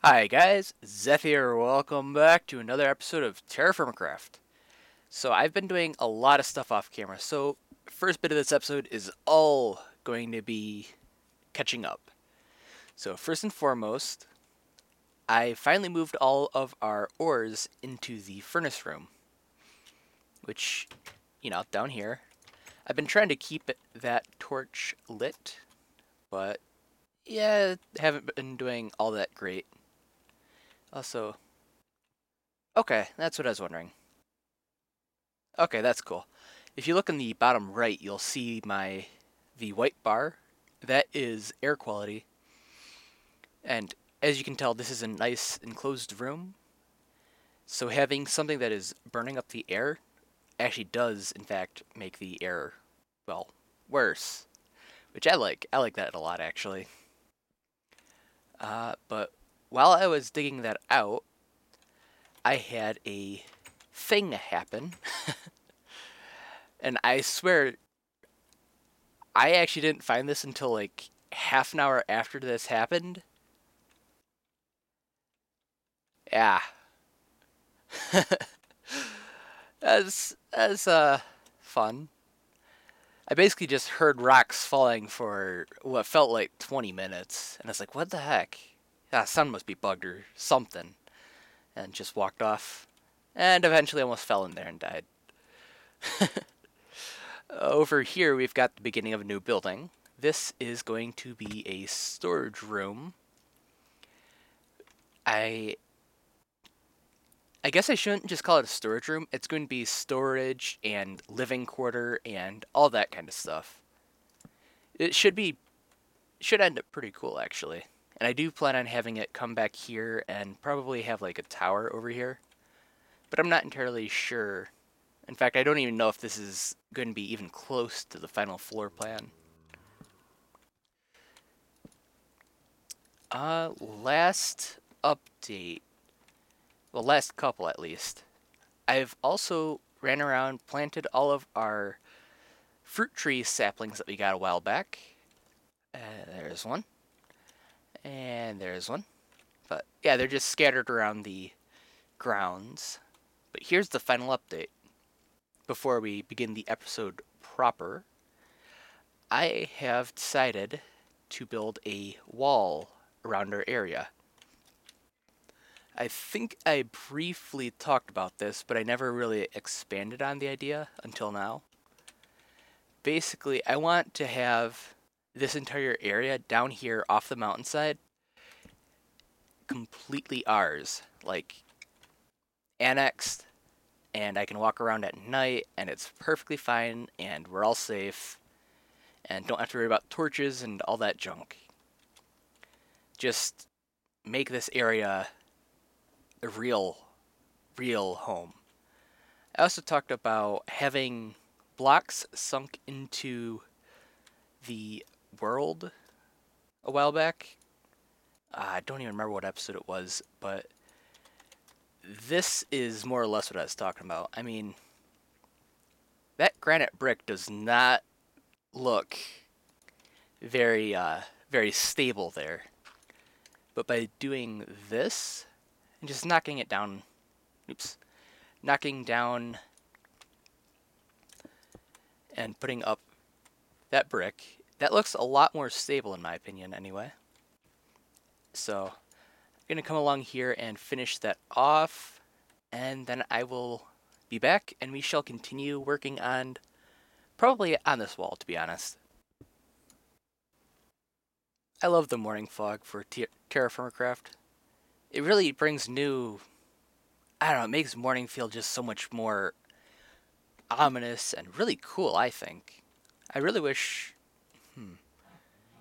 Hi guys, Zeth here. Welcome back to another episode of TerraFirmaCraft. So I've been doing a lot of stuff off camera. So first bit of this episode is all going to be catching up. So first and foremost, I finally moved all of our ores into the furnace room, which, down here. I've been trying to keep that torch lit, but yeah, haven't been doing all that great. Also, okay, that's what I was wondering. Okay, that's cool. If you look in the bottom right, you'll see the white bar. That is air quality. And as you can tell, this is a nice enclosed room. So having something that is burning up the air actually does, in fact, make the air, well, worse. Which I like. I like that a lot, actually. But while I was digging that out, I had a thing happen. And I swear I actually didn't find this until like half an hour after this happened. Yeah. As fun. I basically just heard rocks falling for what felt like 20 minutes, and I was like, what the heck? Ah, sun must be bugged or something. And just walked off. And eventually almost fell in there and died. Over here, we've got the beginning of a new building. This is going to be a storage room. I I guess I shouldn't just call it a storage room. It's going to be storage and living quarter and all that kind of stuff. It should end up pretty cool actually. And I do plan on having it come back here and probably have like a tower over here. But I'm not entirely sure. In fact, I don't even know if this is going to be even close to the final floor plan. Last update. Well, last couple at least. I've also ran around, planted all of our fruit tree saplings that we got a while back. There's one. And there's one. But yeah, they're just scattered around the grounds. But here's the final update. Before we begin the episode proper, I have decided to build a wall around our area. I think I briefly talked about this, but I never really expanded on the idea until now. Basically, I want to have this entire area down here off the mountainside completely ours, like annexed, and I can walk around at night and it's perfectly fine and we're all safe and don't have to worry about torches and all that junk. Just make this area a real home. I also talked about having blocks sunk into the world a while back. I don't even remember what episode it was, but this is more or less what I was talking about. I mean, that granite brick does not look very stable there. But by doing this and just knocking it down, oops, knocking down and putting up that brick, that looks a lot more stable in my opinion anyway. So I'm gonna come along here and finish that off, and then I will be back and we shall continue working on probably on this wall, to be honest. I love the morning fog for TerraFirmaCraft. It really brings new, I don't know, it makes morning feel just so much more ominous and really cool, I think. I really wish,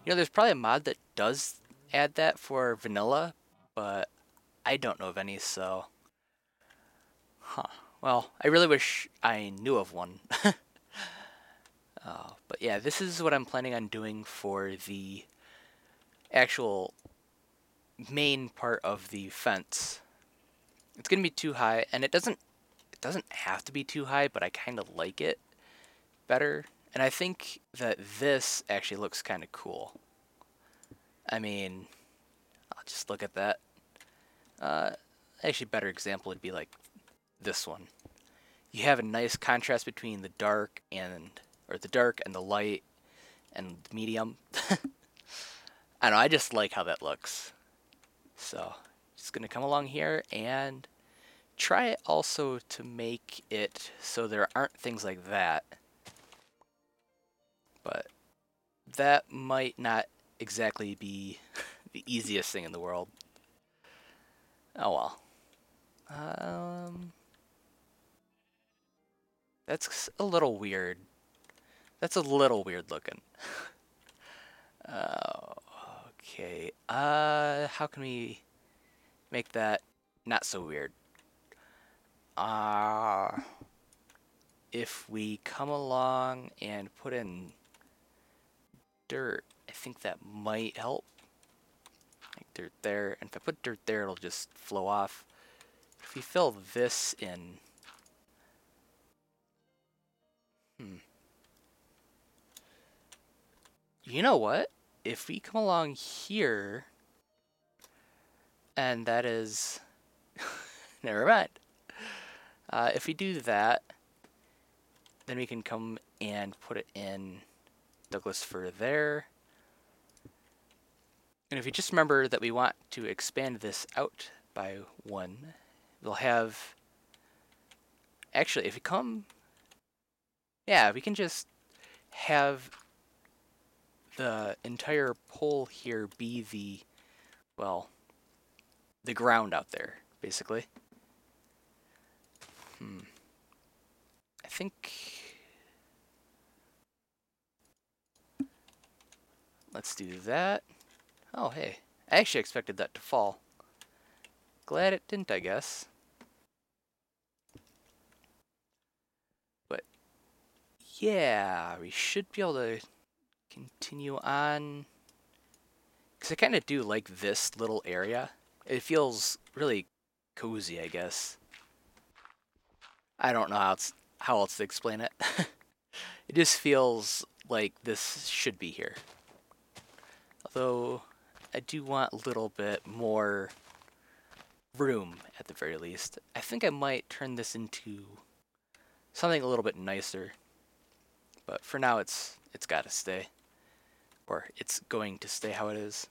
there's probably a mod that does add that for vanilla, but I don't know of any, so, huh. Well, I really wish I knew of one. But yeah, this is what I'm planning on doing for the actual main part of the fence. It's gonna be too high, and it doesn't have to be too high, but I kind of like it better. And I think that this actually looks kind of cool. I mean, I'll just look at that. Uh, Actually, better example would be like this one. You have a nice contrast between the dark and the light and the medium. I don't know, I just like how that looks. So, just gonna come along here and try also to make it so there aren't things like that. But that might not exactly be the easiest thing in the world. Oh well. Um, that's a little weird. That's a little weird looking. Uh, okay. How can we make that not so weird? Uh, if we come along and put in dirt, I think that might help. Like dirt there, and if I put dirt there, it'll just flow off. If we fill this in, hmm. You know what? If we come along here, and that is, never mind. If we do that, then we can come and put it in Douglas fir there. And if you just remember that we want to expand this out by 1, we'll have, actually, if we come, yeah, we can just have the entire pole here be the, well, the ground out there, basically. I think, let's do that. Oh, hey, I actually expected that to fall. Glad it didn't, I guess. But yeah, we should be able to continue on. Because I kind of do like this little area. It feels really cozy, I guess. I don't know how else to explain it. It just feels like this should be here. Although, I do want a little bit more room, at the very least. I think I might turn this into something a little bit nicer. But for now, it's got to stay. Or it's going to stay how it is.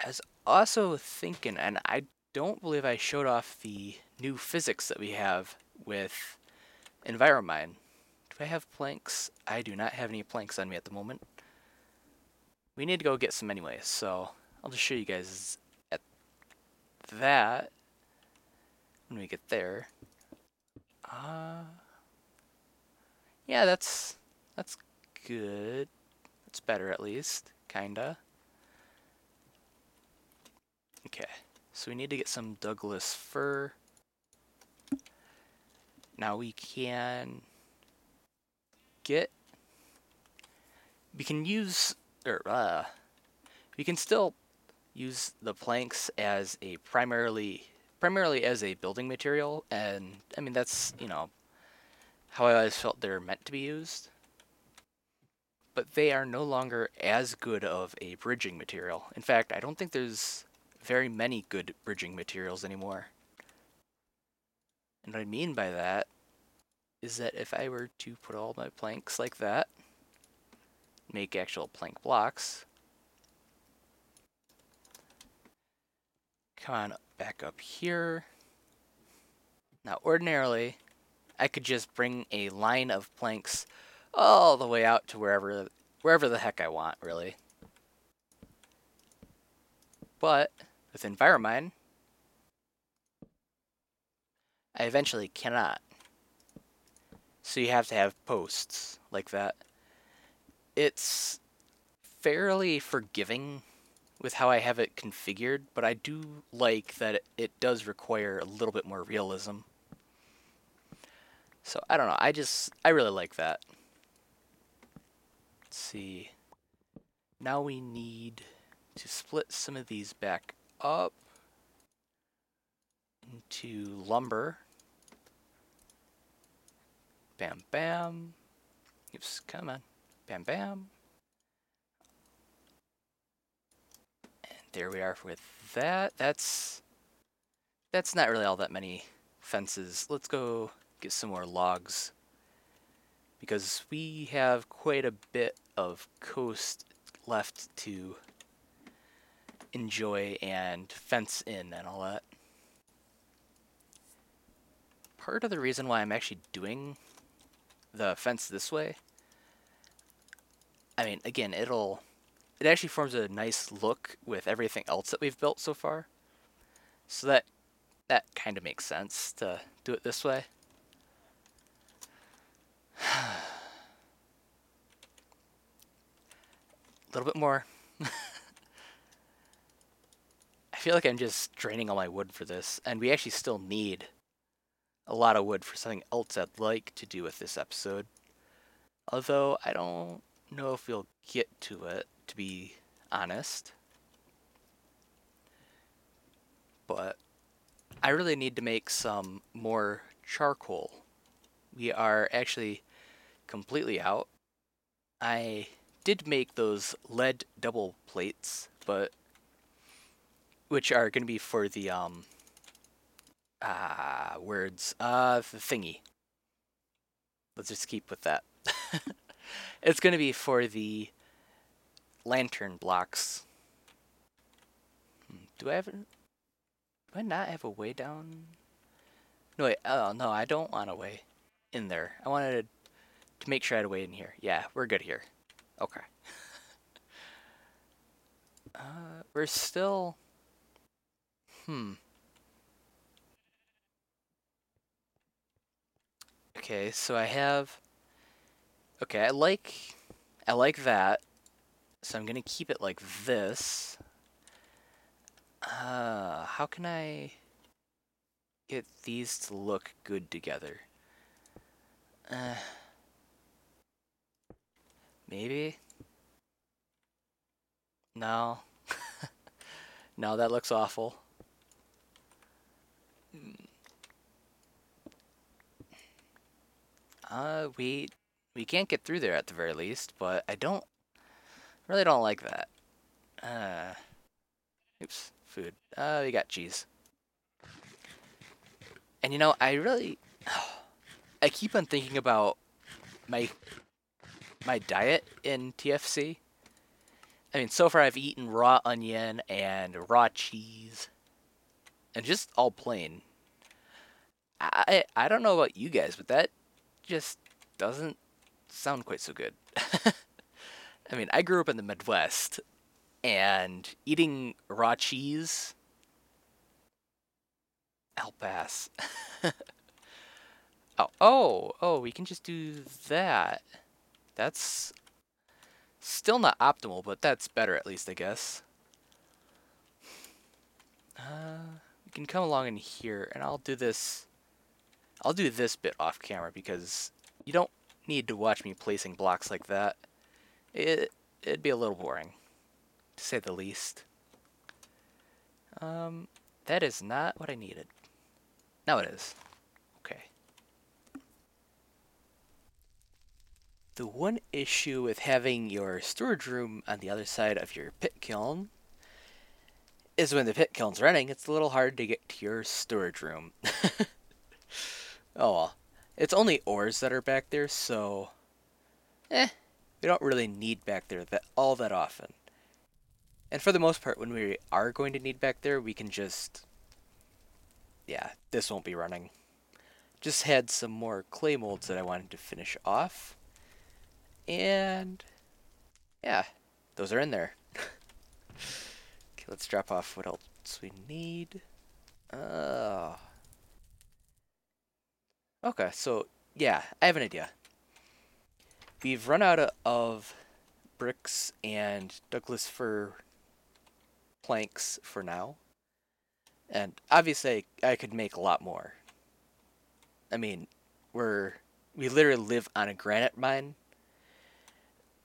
I was also thinking, and I don't believe I showed off the new physics that we have with Enviromine. Do I have planks? I do not have any planks on me at the moment. We need to go get some anyway, so I'll just show you guys at that when we get there. Yeah, that's good. That's better at least, kinda. Okay, so we need to get some Douglas fir. Now we can get. We can use, or we can still use the planks as a primarily as a building material, and I mean that's how I always felt they're meant to be used. But they are no longer as good of a bridging material. In fact, I don't think there's very many good bridging materials anymore. And what I mean by that is that if I were to put all my planks like that, make actual plank blocks, come on back up here. Now, ordinarily, I could just bring a line of planks all the way out to wherever the heck I want, really. But with Enviromine, I eventually cannot. So you have to have posts like that. It's fairly forgiving with how I have it configured, but I do like that it does require a little bit more realism. So I don't know, I really like that. Let's see. Now we need to split some of these back up into lumber. Bam, bam. Oops, come on. Bam, bam. And there we are with that. That's not really all that many fences. Let's go get some more logs because we have quite a bit of coast left to enjoy and fence in and all that. Part of the reason why I'm actually doing the fence this way, I mean, again, it actually forms a nice look with everything else that we've built so far. So that kind of makes sense to do it this way. A little bit more. I feel like I'm just draining all my wood for this, and we actually still need a lot of wood for something else I'd like to do with this episode. Although I don't know if we'll get to it, to be honest. But I really need to make some more charcoal. We are actually completely out. I did make those lead double plates, but which are going to be for the the thingy. Let's just keep with that. It's going to be for the lantern blocks. Do I not have a way down? No, wait. Oh, no, I don't want a way in there. I wanted to make sure I had a way in here. Yeah, we're good here. Okay. We're still... Hmm. Okay, so I have... Okay, I like that. So I'm gonna keep it like this. How can I get these to look good together? Uh, maybe? No. No, that looks awful. We can't get through there at the very least, but I really don't like that. Uh, oops, food. We got cheese. And you know, I keep on thinking about my my diet in TFC. I mean, so far I've eaten raw onion and raw cheese, and just all plain. I don't know about you guys, but that just doesn't sound quite so good. I mean, I grew up in the Midwest, and eating raw cheese, I'll pass. Oh, we can just do that. That's still not optimal, but that's better at least, I guess. We can come along in here, and I'll do this. I'll do this bit off camera because you don't need to watch me placing blocks like that. It'd be a little boring, to say the least. That is not what I needed. Now it is. Okay. The one issue with having your storage room on the other side of your pit kiln is when the pit kiln's running, it's a little hard to get to your storage room. Oh well. It's only ores that are back there, so we don't really need back there all that often. And for the most part, when we are going to need back there, we can just... Yeah, this won't be running. Just had some more clay molds that I wanted to finish off. And... yeah, those are in there. Okay, let's drop off what else we need. Okay, so, yeah, I have an idea. We've run out of bricks and Douglas fir planks for now. And obviously, I could make a lot more. I mean, we literally live on a granite mine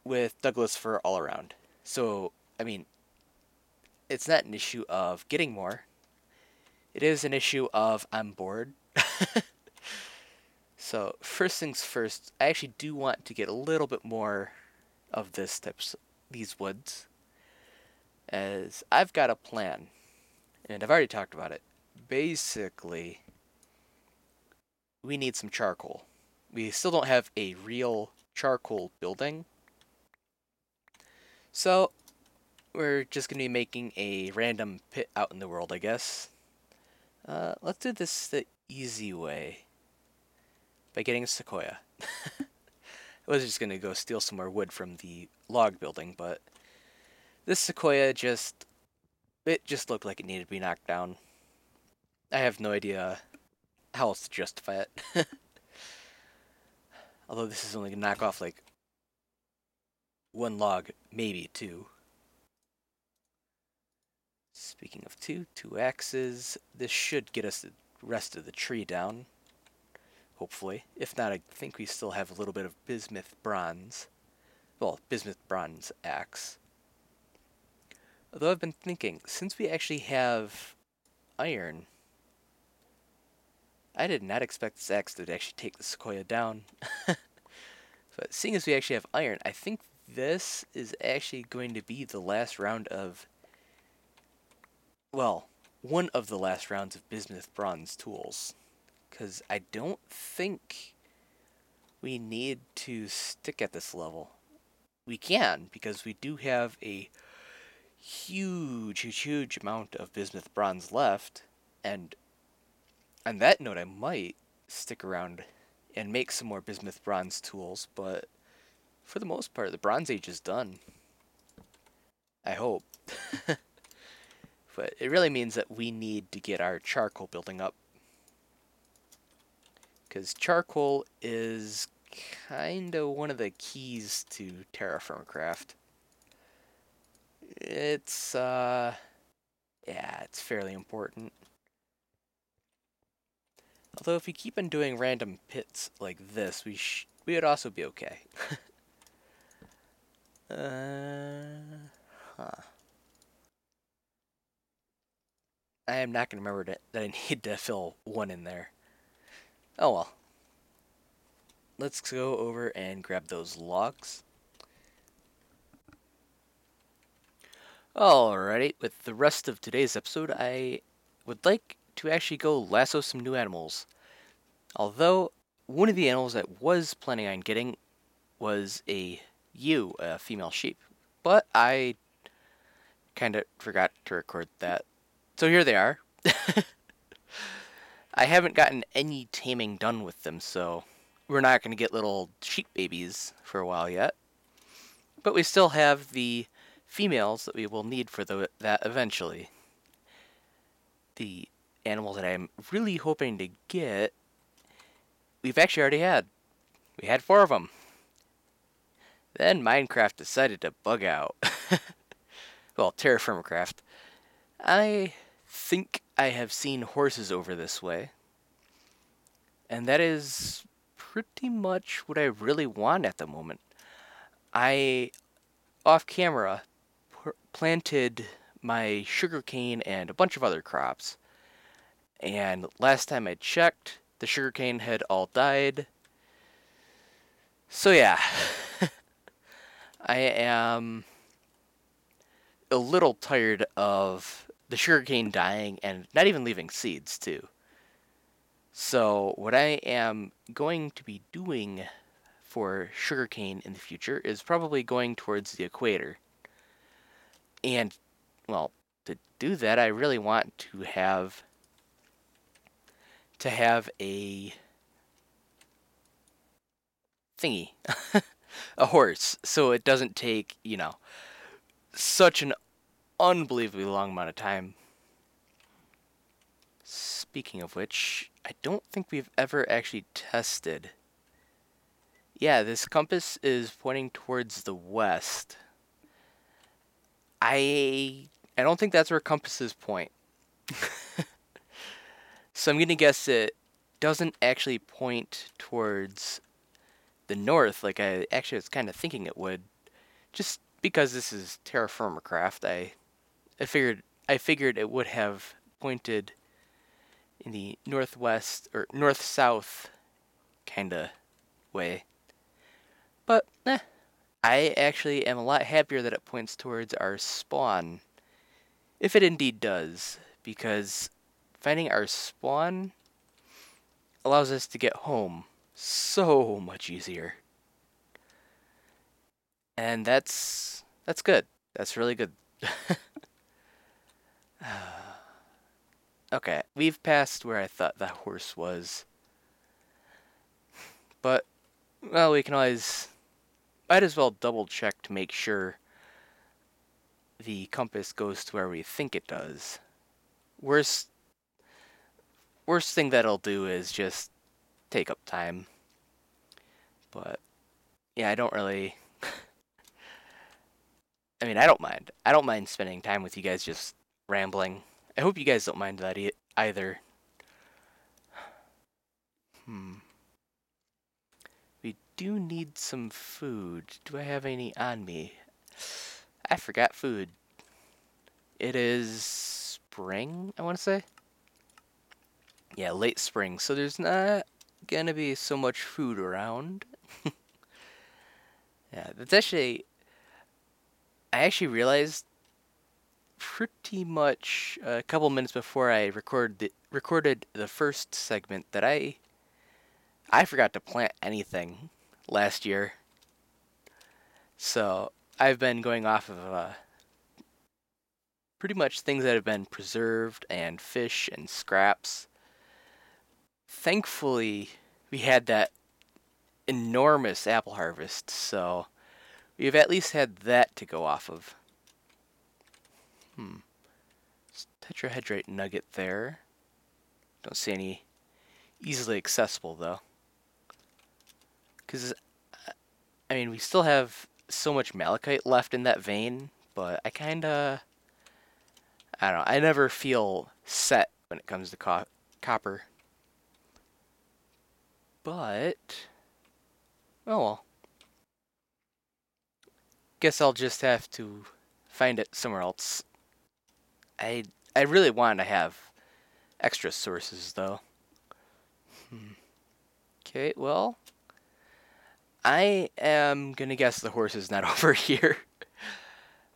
with Douglas fir all around. So, I mean, it's not an issue of getting more. It is an issue of I'm bored. So, first things first, I actually do want to get a little bit more of these woods. as I've got a plan, and I've already talked about it. Basically, we need some charcoal. We still don't have a real charcoal building, so we're just going to be making a random pit out in the world, I guess. Let's do this the easy way by getting a sequoia. I was just going to go steal some more wood from the log building, but this sequoia it just looked like it needed to be knocked down. I have no idea how else to justify it. Although this is only going to knock off like one log, maybe two. Speaking of two axes. This should get us the rest of the tree down. Hopefully. If not, I think we still have a little bit of bismuth bronze. Well, bismuth bronze axe. Although I've been thinking, since we actually have iron, I did not expect this axe to actually take the sequoia down. But seeing as we actually have iron, I think this is actually going to be the last round of, well, one of the last rounds of bismuth bronze tools. Because I don't think we need to stick at this level. We can, because we do have a huge amount of bismuth bronze left. And on that note, I might stick around and make some more bismuth bronze tools, but for the most part, the Bronze Age is done. I hope. But it really means that we need to get our charcoal building up. Because charcoal is kinda one of the keys to TerraFirmaCraft. It's, yeah, it's fairly important. Although if we keep on doing random pits like this, we would also be okay. Huh. I am not going to remember that I need to fill one in there. Oh well. Let's go over and grab those logs. Alrighty, with the rest of today's episode, I would like to actually go lasso some new animals. Although, one of the animals I was planning on getting was a female sheep. But I kind of forgot to record that. So here they are. I haven't gotten any taming done with them, so we're not going to get little sheep babies for a while yet. But we still have the females that we will need for that eventually. The animals that I'm really hoping to get, we've actually already had. We had 4 of them. Then Minecraft decided to bug out. Well, TerraFirmaCraft. I think I have seen horses over this way. And that is pretty much what I really want at the moment. I, off camera, planted my sugarcane and a bunch of other crops. And last time I checked, the sugarcane had all died. So yeah, I am a little tired of the sugarcane dying and not even leaving seeds too. So what I am going to be doing for sugarcane in the future is probably going towards the equator. And, well, to do that, I really want to have a thingy, a horse, so it doesn't take, such an unbelievably long amount of time. Speaking of which, I don't think we've ever actually tested. Yeah, this compass is pointing towards the west. I don't think that's where compasses point. So I'm gonna guess it doesn't actually point towards the north like I actually was kind of thinking it would. Just because this is TerraFirmaCraft, I figured it would have pointed in the northwest or north-south kind of way. But I actually am a lot happier that it points towards our spawn if it indeed does, because finding our spawn allows us to get home so much easier. And that's good. That's really good. Okay, we've passed where I thought that horse was. But, well, we can always... Might as well double check to make sure the compass goes to where we think it does. Worst thing that'll do is just take up time. But, yeah, I don't really... I mean, I don't mind. I don't mind spending time with you guys just rambling. I hope you guys don't mind that either. We do need some food. Do I have any on me? I forgot food. It is spring, I want to say. Yeah, late spring, so there's not gonna be so much food around. Yeah, that's actually... I actually realized pretty much a couple minutes before I recorded the first segment that I forgot to plant anything last year. So I've been going off of pretty much things that have been preserved and fish and scraps. Thankfully, we had that enormous apple harvest, so we've at least had that to go off of. Tetrahedrite nugget there. Don't see any easily accessible, though. Because, I mean, we still have so much malachite left in that vein, but I kinda... I don't know, I never feel set when it comes to copper. But... oh well. Guess I'll just have to find it somewhere else. I really want to have extra sources, though. Okay, well... I am gonna guess the horse is not over here.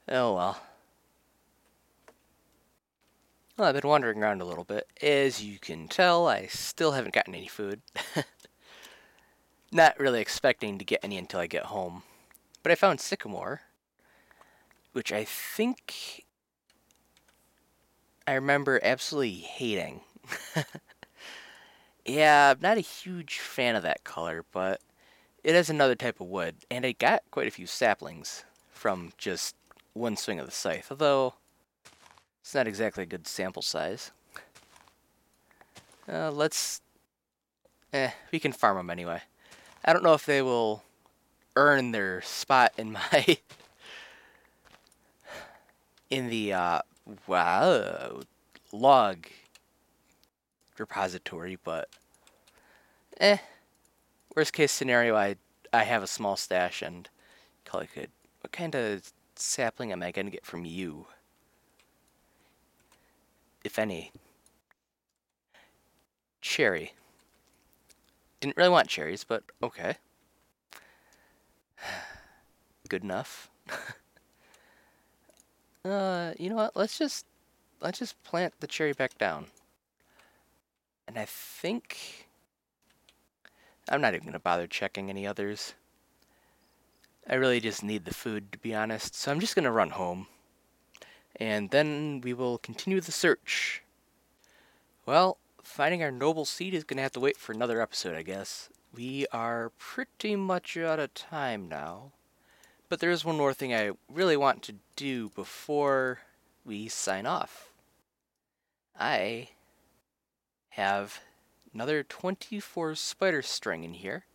Oh well. Well, I've been wandering around a little bit. As you can tell, I still haven't gotten any food. Not really expecting to get any until I get home. But I found sycamore, which I think I remember absolutely hating. Yeah, I'm not a huge fan of that color, but it is another type of wood, and I got quite a few saplings from just one swing of the scythe, although it's not exactly a good sample size. We can farm them anyway. I don't know if they will earn their spot in my in the log repository, but worst case scenario, I have a small stash and call it good. What kind of sapling am I gonna get from you, if any? Cherry. Didn't really want cherries, but okay. Good enough. You know what? Let's just plant the cherry back down. And I think I'm not even gonna bother checking any others. I really just need the food, to be honest, so I'm just gonna run home. And then we will continue the search. Well, finding our noble seed is gonna have to wait for another episode, I guess. We are pretty much out of time now. But there is one more thing I really want to do before we sign off. I have another 24 spider string in here,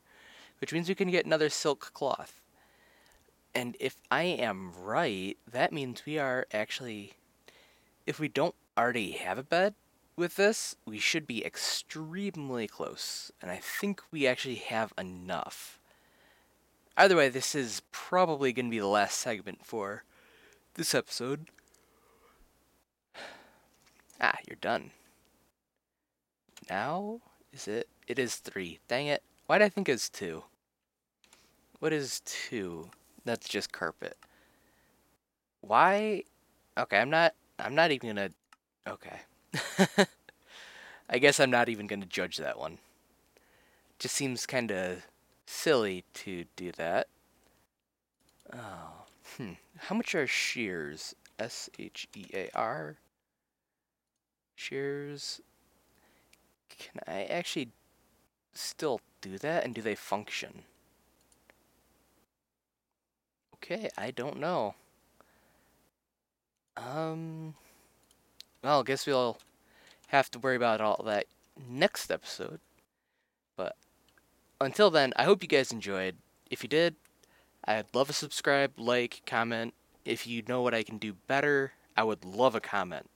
which means we can get another silk cloth. And if I am right, that means we are actually, if we don't already have a bed with this, we should be extremely close. And I think we actually have enough. Either way, this is probably going to be the last segment for this episode. Ah, you're done. Now, is it? It is 3. Dang it. Why did I think it was 2? What is 2? That's just carpet. Why? Okay, I'm not I'm not even gonna. Okay. I guess I'm not even gonna judge that one. Just seems kind of silly to do that. Oh, How much are shears? Shear? Shears? Can I actually still do that? And do they function? Okay, I don't know. Um, well, I guess we'll have to worry about all that next episode. But until then, I hope you guys enjoyed. If you did, I'd love a subscribe, like, comment. If you know what I can do better, I would love a comment.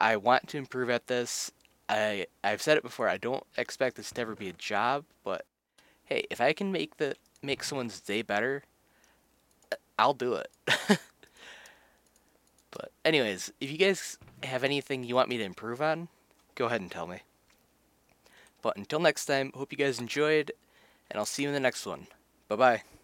I want to improve at this. I've said it before. I don't expect this to ever be a job, but hey, if I can make someone's day better, I'll do it. But anyways, if you guys have anything you want me to improve on, go ahead and tell me. But until next time, hope you guys enjoyed, and I'll see you in the next one. Bye bye.